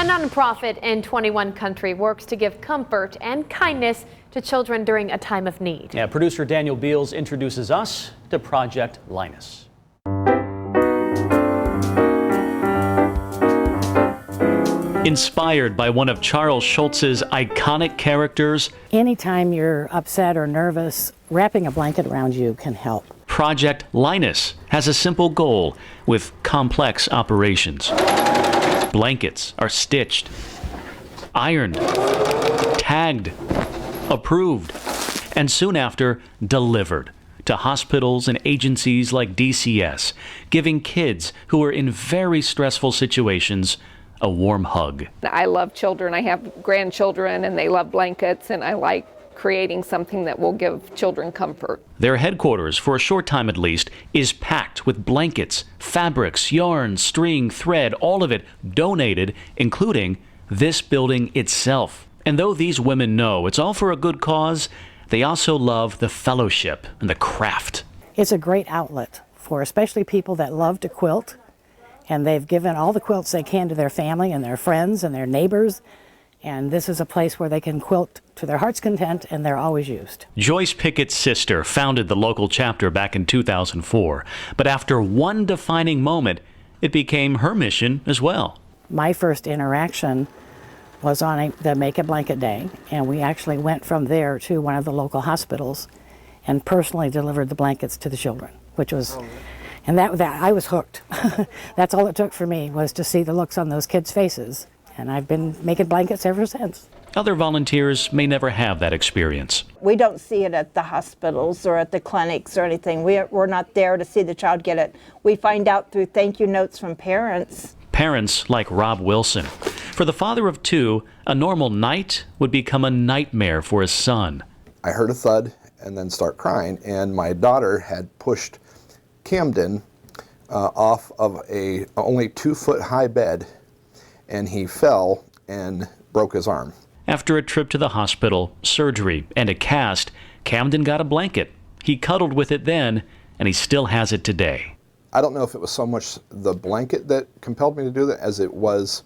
A nonprofit in 21Country works to give comfort and kindness to children during a time of need. Yeah, producer Daniel Beals introduces us to Project Linus. Inspired by one of Charles Schulz's iconic characters, anytime you're upset or nervous, wrapping a blanket around you can help. Project Linus has a simple goal with complex operations. Blankets are stitched, ironed, tagged, approved, and soon after delivered to hospitals and agencies like DCS, giving kids who are in very stressful situations a warm hug. I love children. I have grandchildren and they love blankets, and I like creating something that will give children comfort. Their headquarters, for a short time at least, is packed with blankets, fabrics, yarn, string, thread, all of it donated, including this building itself. And though these women know it's all for a good cause, they also love the fellowship and the craft. It's a great outlet for especially people that love to quilt, and they've given all the quilts they can to their family and their friends and their neighbors. And this is a place where they can quilt to their heart's content, and they're always used. Joyce Pickett's sister founded the local chapter back in 2004. But after one defining moment, it became her mission as well. My first interaction was on the Make a Blanket Day, and we actually went from there to one of the local hospitals and personally delivered the blankets to the children, which was, and that I was hooked. That's all it took for me, was to see the looks on those kids' faces. And I've been making blankets ever since. Other volunteers may never have that experience. We don't see it at the hospitals or at the clinics or anything. We're not there to see the child get it. We find out through thank you notes from parents. Parents like Rob Wilson. For the father of two, a normal night would become a nightmare for his son. I heard a thud and then start crying, and my daughter had pushed Camden off of a only 2-foot high bed, and he fell and broke his arm. After a trip to the hospital, surgery, and a cast, Camden got a blanket. He cuddled with it then, and he still has it today. I don't know if it was so much the blanket that compelled me to do that as it was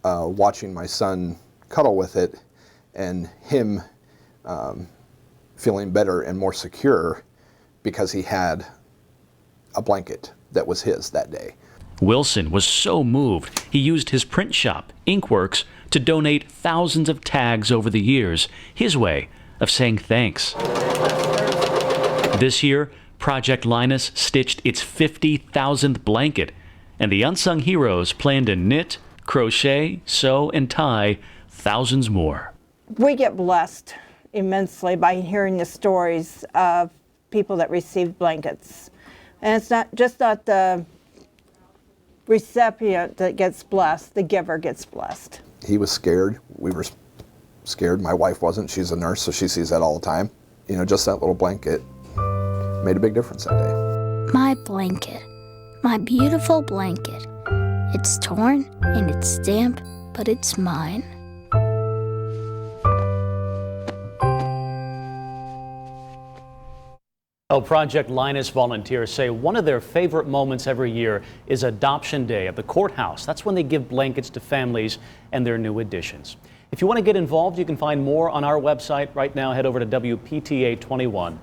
watching my son cuddle with it and him feeling better and more secure because he had a blanket that was his that day. Wilson was so moved, he used his print shop, Inkworks, to donate thousands of tags over the years, his way of saying thanks. This year, Project Linus stitched its 50,000th blanket, and the unsung heroes plan to knit, crochet, sew, and tie thousands more. We get blessed immensely by hearing the stories of people that received blankets. And it's not the recipient that gets blessed, the giver gets blessed. He was scared. We were scared. My wife wasn't. She's a nurse, so she sees that all the time. You know, just that little blanket made a big difference that day. My blanket, my beautiful blanket. It's torn and it's damp, but it's mine. Project Linus volunteers say one of their favorite moments every year is Adoption Day at the courthouse. That's when they give blankets to families and their new additions. If you want to get involved, you can find more on our website right now. Head over to WPTA21.com.